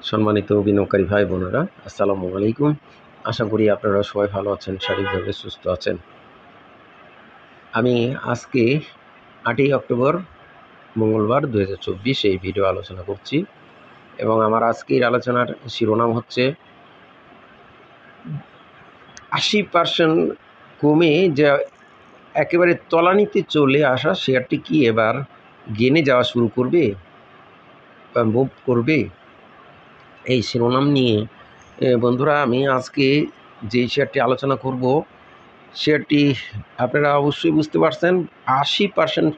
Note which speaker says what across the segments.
Speaker 1: সম্মানিত বিনিয়োগকারী ভাই বোনেরা, আসসালামু আলাইকুম। আশা করি আপনারা সবাই ভালো আছেন, শারীরিকভাবে সুস্থ আছেন। আমি আজকে 8ই অক্টোবর মঙ্গলবার 2024 এই ভিডিও আলোচনা করছি এবং আমার আজকের আলোচনার শিরোনাম হচ্ছে 80% কমে যে একেবারে তলানিতে চলে আসা শেয়ারটি কি এবার গেনে যাওয়া শুরু করবে বা মুভ করবে? এই শিরোনাম নিয়ে বন্ধুরা আমি আজকে যে শেয়ারটি আলোচনা করব, শেয়ারটি আপনারা অবশ্যই বুঝতে পারছেন 80%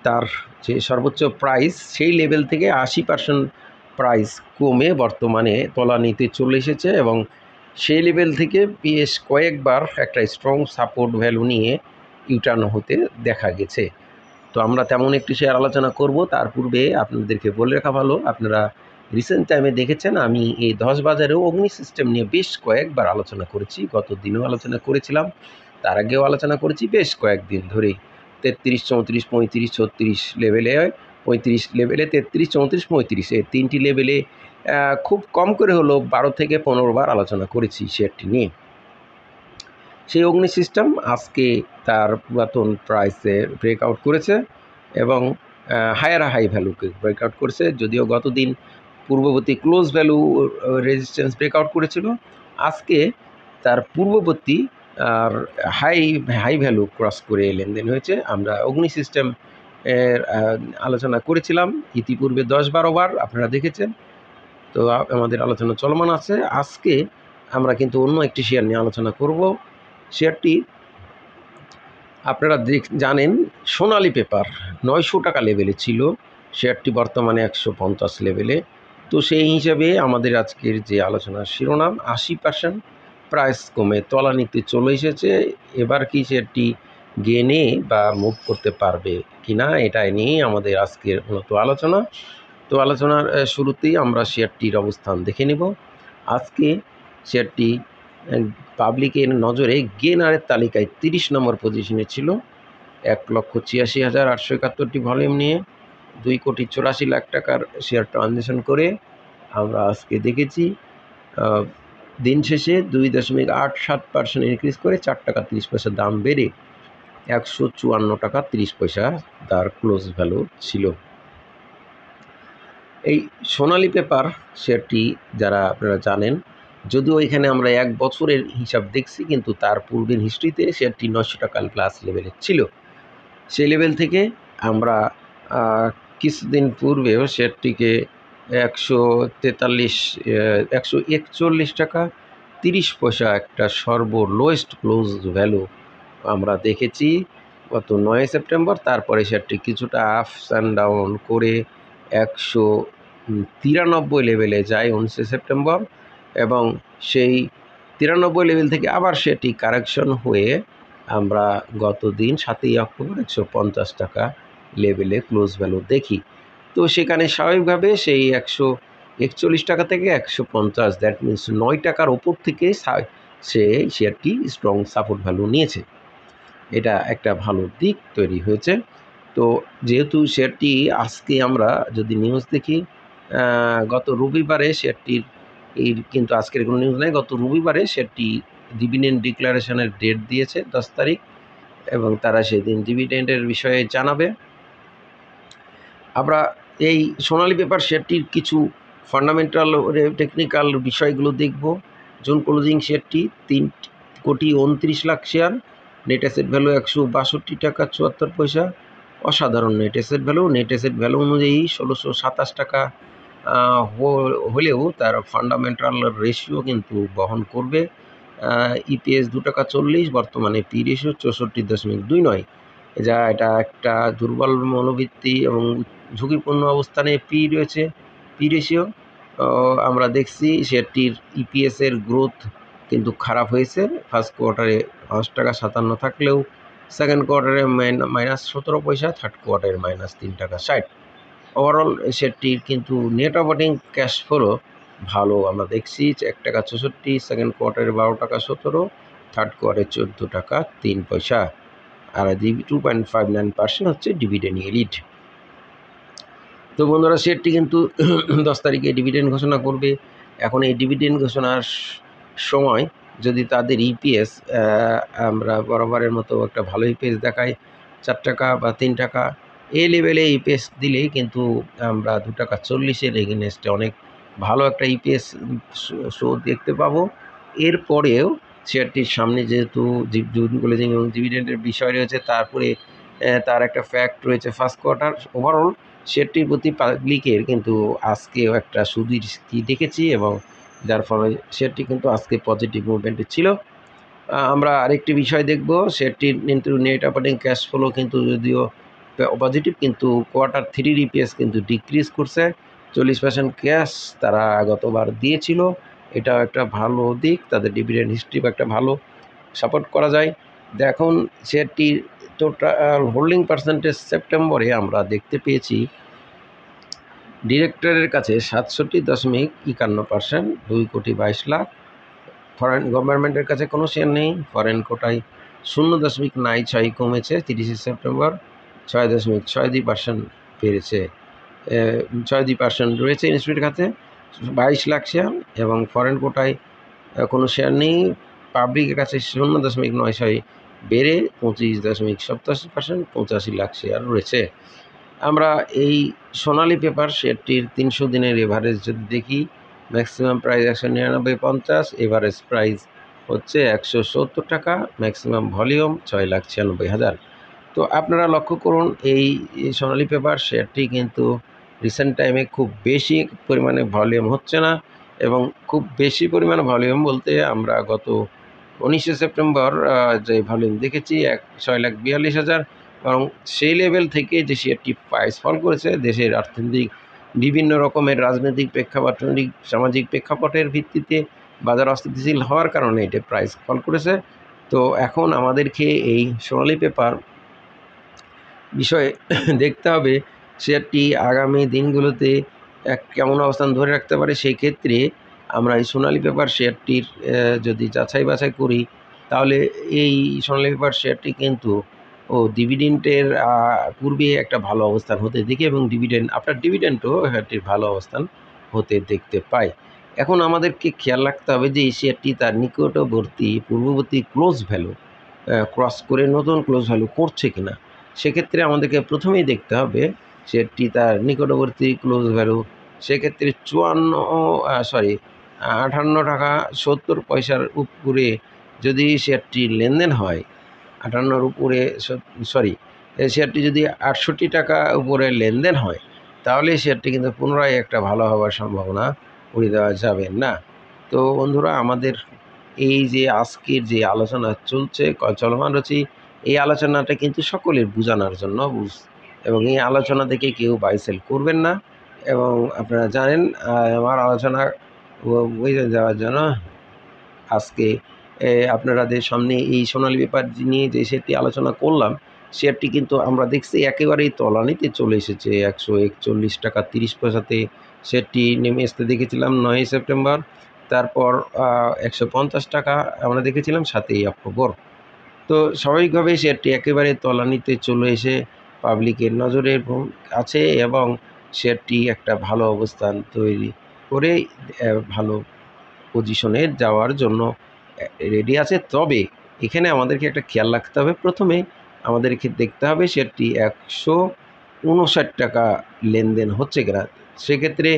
Speaker 1: তার যে সর্বোচ্চ প্রাইস সেই লেভেল থেকে 80% প্রাইস কমে বর্তমানে তলানিতে চলে এসেছে এবং সেই লেভেল থেকে বেশ কয়েকবার একটা স্ট্রং সাপোর্ট ভ্যালু নিয়ে ইউটার্ন হতে দেখা গেছে। তো আমরা তেমন একটি শেয়ার আলোচনা করব। তার পূর্বে আপনাদেরকে বলে রাখা ভালো, আপনারা রিসেন্ট টাইমে দেখেছেন আমি এই 10 বাজারেও অগ্নি সিস্টেম নিয়ে বেশ কয়েকবার আলোচনা করেছি। গত দিনেও আলোচনা করেছিলাম, তার আগেও আলোচনা করেছি বেশ কয়েকদিন ধরেই। 33, 34, 35, 36 লেভেলে, 35 লেভেলে, 33, 34, 35 এই তিনটি লেভেলে খুব কম করে হলো 12 থেকে 15 বার আলোচনা করেছি শেয়ারটি নিয়ে। সেই অগ্নি সিস্টেম আজকে তার পুরাতন প্রাইসে ব্রেকআউট করেছে এবং হায়ার হাই ভ্যালুকে ব্রেকআউট করেছে। যদিও গতদিন পূর্ববর্তী ক্লোজ ভ্যালু রেজিস্ট্যান্স ব্রেকআউট করেছিল, আজকে তার পূর্ববর্তী আর হাই ভ্যালু ক্রস করে লেনদেন হয়েছে। আমরা অগ্নি সিস্টেম এর আলোচনা করেছিলাম ইতিপূর্বে 10-12 বার, আপনারা দেখেছেন। তো আমাদের আলোচনা চলমান আছে। আজকে আমরা কিন্তু অন্য একটি শেয়ার নিয়ে আলোচনা করব। শেয়ারটি আপনারা জানেন সোনালী পেপার 900 টাকা লেভেলে ছিল, শেয়ারটি বর্তমানে 150 লেভেলে। তো সেই হিসাবে আমাদের আজকের যে আলোচনার শিরোনাম 80% প্রাইস কমে তলানিতে চলে এসেছে। এবার কি শেয়ারটি গেনে বা মুভ করতে পারবে কিনা, এটা নিয়েই আমাদের আজকের মূলত আলোচনা। তো আলোচনার শুরুতেই আমরা শেয়ারটির অবস্থান দেখে নেব। আজকে শেয়ারটি পাবলিকের নজরে গেনারের তালিকায় 30 নম্বর পজিশনে ছিল। 1,86,871টি ভলিউম নিয়ে 2,84,00,000 টাকার শেয়ার ট্রানজ্যাকশন করে আমরা আজকে দেখেছি দিন শেষে 2.87% ইনক্রিজ করে 4 টাকা 30 পয়সা দাম বেড়ে 154 টাকা 30 পয়সা তার ক্লোজ ভ্যালু ছিল। এই সোনালী পেপার শেয়ারটি যারা আপনারা জানেন, যদিও এখানে আমরা 1 বছরের হিসাব দেখছি, কিন্তু তার পূর্বের হিস্ট্রিতে শেয়ারটি 900 টাকা প্লাস লেভেলে ছিল। সেই লেভেল থেকে আমরা কিছুদিন পূর্বেও শেয়ারটিকে 141 টাকা 30 পয়সা একটা সর্বলোয়েস্ট ক্লোজ ভ্যালু আমরা দেখেছি গত 9 সেপ্টেম্বর। তারপরে শেয়ারটি কিছুটা আপস অ্যান্ড ডাউন করে 193 লেভেলে যায় 19 সেপ্টেম্বর এবং সেই 93 লেভেল থেকে আবার সেটি কারেকশন হয়ে আমরা গত দিন 7ই অক্টোবর 150 টাকা লেভেলে ক্লোজ ভ্যালু দেখি। তো সেখানে স্বাভাবিকভাবে সেই 141 টাকা থেকে 150, দ্যাট মিনস 9 টাকার ওপর থেকে সেই শেয়ারটি স্ট্রং সাপোর্ট ভ্যালু নিয়েছে। এটা একটা ভালো দিক তৈরি হয়েছে। তো যেহেতু শেয়ারটি আজকে আমরা যদি নিউজ দেখি, গত রবিবারে শেয়ারটির কিন্তু আজকের কোনো নিউজ নেই, গত রবিবারে শেয়ারটি ডিভিডেন্ড ডিক্লারেশনের ডেট দিয়েছে 10 তারিখ এবং তারা সেদিন ডিভিডেন্ডের বিষয়ে জানাবে। আমরা এই সোনালী পেপার শেয়ারটির কিছু ফান্ডামেন্টাল টেকনিক্যাল বিষয়গুলো দেখব। জুন ক্লোজিং শেয়ারটি 3,29,00,000 শেয়ার, নেট অ্যাসেট ভ্যালু 162 টাকা 74 পয়সা, অসাধারণ নেট অ্যাসেট ভ্যালু অনুযায়ী 1,627 টাকা হলেও তার ফান্ডামেন্টাল রেশিও কিন্তু বহন করবে। ইপিএস 2 টাকা 40, বর্তমানে পি রেশিও 64.29, যা এটা একটা দুর্বল মনোবৃত্তি এবং ঝুঁকিপূর্ণ অবস্থানে পি রেশিও। আমরা দেখছি শেয়ারটির ইপিএসের গ্রোথ কিন্তু খারাপ হয়েছে। ফার্স্ট কোয়ার্টারে 5 টাকা 57 থাকলেও সেকেন্ড কোয়ার্টারে -17 পয়সা, থার্ড কোয়ার্টারে -3 টাকা 60। ওভারঅল শেয়ারটির কিন্তু নেট অপারেটিং ক্যাশ ফ্লো ভালো আমরা দেখছি, 1 টাকা 64, সেকেন্ড কোয়ার্টারে 12 টাকা 17, থার্ড কোয়ার্টারে 14 টাকা 3 পয়সা, আর 2.59% হচ্ছে ডিভিডেন্ড ইল্ড। তো বন্ধুরা শেয়ারটি কিন্তু 10 তারিখে ডিভিডেন্ড ঘোষণা করবে। এখন এই ডিভিডেন্ড ঘোষণার সময় যদি তাদের ইপিএস আমরা বরাবরের মতো একটা ভালো ইপিএস দেখাই 4 টাকা বা 3 টাকা, এই লেভেলে ইপিএস দিলেই কিন্তু আমরা 2 টাকা 40-এর এগেনস্টে অনেক ভালো একটা ইপিএস শো দেখতে পাবো। এরপরেও শেয়ারটির সামনে যেহেতু ডিভিডেন্ডের বিষয় রয়েছে, তারপরে তার একটা ফ্যাক্ট রয়েছে ফার্স্ট কোয়ার্টার ওভারঅল শেয়ারটির প্রতি পাবলিকের কিন্তু আজকেও একটা সুদৃষ্টি দেখেছি, এবং যার ফলে শেয়ারটি কিন্তু আজকে পজিটিভ মুভমেন্টে ছিল। আমরা আরেকটি বিষয় দেখব, শেয়ারটির কিন্তু নেট অপারেটিং ক্যাশ ফ্লো কিন্তু যদিও পজিটিভ, কিন্তু কোয়ার্টার 3 ইপিএস কিন্তু ডিক্রিজ করছে। 40% ক্যাশ তারা গতবার দিয়েছিল, এটাও একটা ভালো দিক, তাদের ডিভিডেন্ড হিস্ট্রি একটা ভালো সাপোর্ট করা যায়। দেখুন শেয়ারটির টোটাল হোল্ডিং পার্সেন্টেজ সেপ্টেম্বরে আমরা দেখতে পেয়েছি ডিরেক্টরের কাছে 67.51%, 2,22,00,000। ফরেন গভর্নমেন্টের কাছে কোনো শেয়ার নেই। ফরেন কোটায় 0.96 কমেছে 30 সেপ্টেম্বর, 6.62% বেড়েছে, 6% রয়েছে ইনস্টিটিউটের কাছে 22 লাখ শেয়ার, এবং ফরেন কোটায় কোনো শেয়ার নেই। পাবলিকের কাছে 0.96 বেড়ে 25.87%, 85 লাখ শেয়ার রয়েছে। আমরা এই সোনালী পেপার শেয়ারটির 300 দিনের এভারেজ যদি দেখি, ম্যাক্সিমাম প্রাইস 199.50, এভারেজ প্রাইস হচ্ছে 170 টাকা, ম্যাক্সিমাম ভলিউম 6,96,000। তো আপনারা লক্ষ্য করুন এই সোনালী পেপার শেয়ারটি কিন্তু রিসেন্ট টাইমে খুব বেশি পরিমাণে ভলিউম হচ্ছে না, এবং খুব বেশি পরিমাণে ভলিউম বলতে আমরা গত 19 সেপ্টেম্বর যে ভলিউম দেখেছি 6,42,000, এবং সেই লেভেল থেকে যে শেয়ারটি প্রাইস ফল করেছে দেশের অর্থনৈতিক বিভিন্ন রকমের রাজনৈতিক প্রেক্ষাপট, সামাজিক প্রেক্ষাপটের ভিত্তিতে বাজার অস্থিতিশীল হওয়ার কারণে এটা প্রাইস ফল করেছে। তো এখন আমাদেরকে এই সোনালী পেপার বিষয়ে দেখতে হবে শেয়ারটি আগামী দিনগুলোতে কেমন অবস্থান ধরে রাখতে পারে। সেই ক্ষেত্রে আমরা এই সোনালী পেপার শেয়ারটির যদি যাচাই বাছাই করি, তাহলে এই সোনালী পেপার শেয়ারটি কিন্তু ডিভিডেন্ডের পূর্বে একটা ভালো অবস্থান হতে দেখি, এবং ডিভিডেন্ড আফটার ডিভিডেন্ডও শেয়ারটির ভালো অবস্থান হতে দেখতে পাই। এখন আমাদেরকে খেয়াল রাখতে হবে যে এই শেয়ারটি তার নিকটবর্তী পূর্ববর্তী ক্লোজ ভ্যালু ক্রস করে নতুন ক্লোজ ভ্যালু করছে কিনা। সেক্ষেত্রে আমাদেরকে প্রথমেই দেখতে হবে শেয়ারটি তার নিকটবর্তী ক্লোজ ভ্যালু, সেক্ষেত্রে 58 টাকা 70 পয়সার উপরে যদি শেয়ারটি লেনদেন হয়, 58-র উপরে শেয়ারটি যদি 68 টাকা উপরে লেনদেন হয়, তাহলে শেয়ারটি কিন্তু পুনরায় একটা ভালো হওয়ার সম্ভাবনা উড়িয়ে দেওয়া যাবে না। তো বন্ধুরা আমাদের এই যে আজকের যে আলোচনা চলছে চলমান রয়েছে, এই আলোচনাটা কিন্তু সকলের বোঝানোর জন্য এবং এই আলোচনা থেকে কেউ বাই সেল করবেন না। এবং আপনারা জানেন আমার আলোচনা বুঝে যাওয়ার জন্য আজকে আপনাদের সামনে এই সোনালী পেপার নিয়ে যে শেয়ারটি আলোচনা করলাম, শেয়ারটি কিন্তু আমরা দেখছি একেবারেই তলানিতে চলে এসেছে। 141 টাকা 30 পয়সাতে শেয়ারটি নেমে আসতে দেখেছিলাম 9 সেপ্টেম্বর, তারপর 150 টাকা আমরা দেখেছিলাম 7 অক্টোবর। তো স্বাভাবিকভাবেই শেয়ারটি একেবারে তলানিতে চলে এসে পাবলিকের নজরের আছে, এবং শেয়ারটি একটা ভালো অবস্থান তৈরি করে ভালো পজিশনে যাওয়ার জন্য রেডি আছে। তবে এখানে আমাদেরকে একটা খেয়াল রাখতে হবে, প্রথমে আমাদেরকে দেখতে হবে শেয়ারটি 159 টাকা লেনদেন হচ্ছে কিনা। সেক্ষেত্রে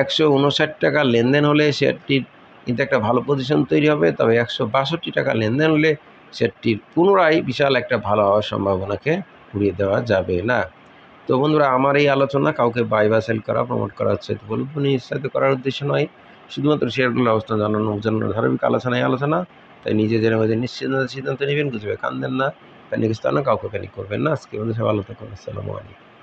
Speaker 1: 159 টাকা লেনদেন হলে শেয়ারটির কিন্তু একটা ভালো পজিশন তৈরি হবে, তবে 162 টাকা লেনদেন হলে শেয়ারটির পুনরায় বিশাল একটা ভালো হওয়ার সম্ভাবনাকে উড়িয়ে দেওয়া যাবে না। তো বন্ধুরা আমার এই আলোচনা কাউকে বাই বা সেল করা, প্রমোট করা উৎসাহিত করার উদ্দেশ্য নয়, শুধুমাত্র শেয়ারগুলোর অবস্থান জানানোর ধারাবাহিক আলোচনা। তাই নিজে জেনে বুঝে সিদ্ধান্ত নেবেন, বুঝবে কান দেন না, প্যানিক কাউকে প্যানিক করবেন না। আজকে বন্ধু সব ভালো থাকুন। আসসালামু আলাইকুম।